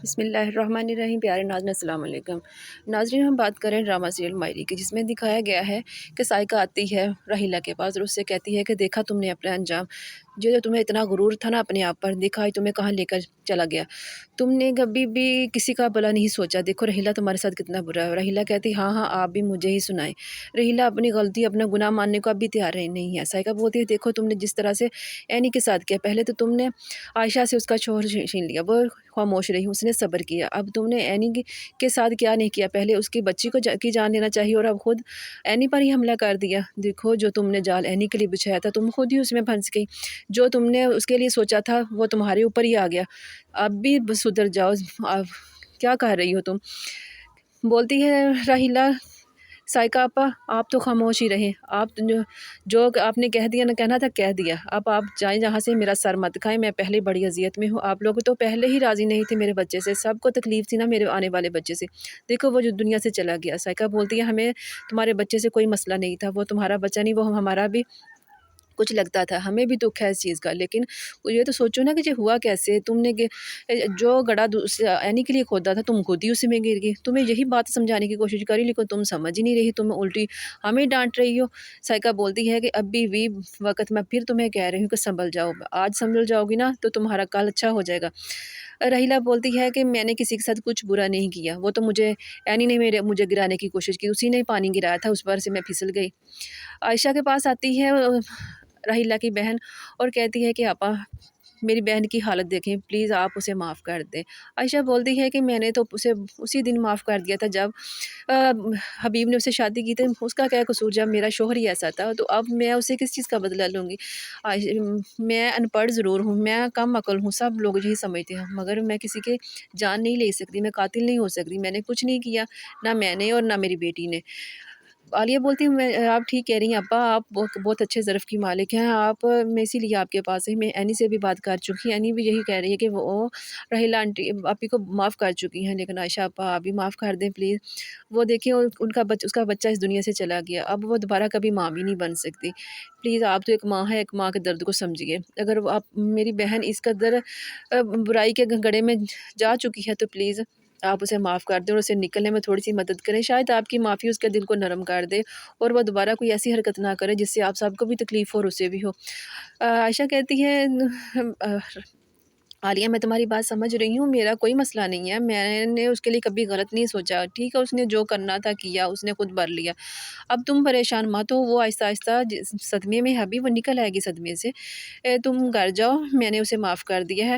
بسم اللہ الرحمن الرحیم۔ پیارے ناظرین السلام علیکم۔ ناظرین، ہم بات کریں ڈرامہ سیریل مائری کی، جس میں دکھایا گیا ہے کہ سائقہ آتی ہے راحیلہ کے پاس اور اس سے کہتی ہے کہ دیکھا تم نے اپنا انجام، جو تمہیں اتنا غرور تھا نا اپنے آپ پر، دیکھا تمہیں کہاں لے کر چلا گیا، تم نے کبھی بھی کسی کا بھلا نہیں سوچا، دیکھو راحیلہ تمہارے ساتھ کتنا برا ہے۔ راحیلہ کہتی ہاں ہاں آپ بھی مجھے ہی سنائیں۔ راحیلہ اپنی غلطی اپنا گناہ ماننے کو اب بھی تیار نہیں ہے۔ سائقہ بولتی ہے دیکھو تم نے جس طرح سے اینی کے ساتھ کیا، پہلے تو تم نے عائشہ سے اس کا شوہر چھین لیا، وہ خاموش رہی، اس نے صبر کیا۔ اب تم نے اینی کے ساتھ کیا نہیں کیا، پہلے اس کی بچی کو کی جان لینا چاہیے اور اب خود اینی پر ہی حملہ کر دیا۔ دیکھو جو تم نے جال اینی کے لیے بچھایا تھا تم خود ہی اس میں پھنس گئی، جو تم نے اس کے لیے سوچا تھا وہ تمہارے اوپر ہی آ گیا۔ اب بھی سدھر جاؤ، اب کیا کہہ رہی ہو تم؟ بولتی ہے راحیلہ سائقہ آپا آپ تو خاموش ہی رہیں، آپ جو آپ نے کہہ دیا نہ کہنا تھا کہہ دیا، اب آپ جائیں جہاں سے، میرا سر مت کھائیں، میں پہلے بڑی اذیت میں ہوں، آپ لوگ تو پہلے ہی راضی نہیں تھے میرے بچے سے، سب کو تکلیف تھی نا میرے آنے والے بچے سے، دیکھو وہ جو دنیا سے چلا گیا۔ سائقہ بولتی ہے ہمیں تمہارے بچے سے کوئی مسئلہ نہیں تھا، وہ تمہارا بچہ نہیں، وہ ہمارا بھی کچھ لگتا تھا، ہمیں بھی دکھ ہے اس چیز کا، لیکن یہ تو سوچو نا کہ یہ ہوا کیسے، تم نے جو گڑھا اینی کے لیے کھودا تھا تم خود ہی اسی میں گر گئی، تمہیں یہی بات سمجھانے کی کوشش کری لیکن تم سمجھ ہی نہیں رہی، تم الٹی ہمیں ڈانٹ رہی ہو۔ سائقہ بولتی ہے کہ ابھی بھی وقت میں پھر تمہیں کہہ رہی ہوں کہ سنبھل جاؤ، آج سنبھل جاؤ گی نا تو تمہارا کل اچھا ہو جائے گا۔ راحیلہ بولتی ہے کہ میں نے کسی کے ساتھ کچھ برا نہیں کیا، وہ تو اینی نے مجھے گرانے کی کوشش کی، اسی نے پانی گرایا تھا، اس پر سے میں پھسل گئی۔ عائشہ کے پاس آتی ہے راحیلہ کی بہن اور کہتی ہے کہ آپا میری بہن کی حالت دیکھیں، پلیز آپ اسے معاف کر دیں۔ عائشہ بولتی ہے کہ میں نے تو اسے اسی دن معاف کر دیا تھا جب حبیب نے اسے شادی کی تھی، اس کا کیا قصور جب میرا شوہر ہی ایسا تھا، تو اب میں اسے کس چیز کا بدلہ لوں گی؟ میں ان پڑھ ضرور ہوں، میں کم عقل ہوں، سب لوگ یہی سمجھتے ہیں، مگر میں کسی کے جان نہیں لے سکتی، میں قاتل نہیں ہو سکتی، میں نے کچھ نہیں کیا، نہ میں نے اور نہ میری بیٹی نے۔ عالیہ بولتی ہے آپ ٹھیک کہہ رہی ہیں ابا، آپ بہت اچھے ظرف کی مالک ہیں آپ، میں اسی لیے آپ کے پاس ہی، میں اینی سے بھی بات کر چکی، اینی بھی یہی کہہ رہی ہے کہ وہ راحیلہ آنٹی آپی کو معاف کر چکی ہیں، لیکن عائشہ ابا آپ بھی معاف کر دیں پلیز، وہ دیکھیں اس کا بچہ اس دنیا سے چلا گیا، اب وہ دوبارہ کبھی ماں بھی نہیں بن سکتی، پلیز آپ تو ایک ماں ہے، ایک ماں کے درد کو سمجھیے، اگر آپ میری بہن اس قدر برائی کے گڑھے میں جا چکی ہے تو پلیز آپ اسے معاف کر دیں اور اسے نکلنے میں تھوڑی سی مدد کریں، شاید آپ کی معافی اس کے دل کو نرم کر دے اور وہ دوبارہ کوئی ایسی حرکت نہ کرے جس سے آپ سب کو بھی تکلیف ہو اور اسے بھی ہو۔ عائشہ کہتی ہے عالیہ میں تمہاری بات سمجھ رہی ہوں، میرا کوئی مسئلہ نہیں ہے، میں نے اس کے لیے کبھی غلط نہیں سوچا، ٹھیک ہے اس نے جو کرنا تھا کیا، اس نے خود بھر لیا، اب تم پریشان مت ہو، وہ آہستہ آہستہ صدمے میں ہے ابھی، وہ نکل آئے گی صدمے سے، تم گھر جاؤ، میں نے اسے معاف کر دیا ہے،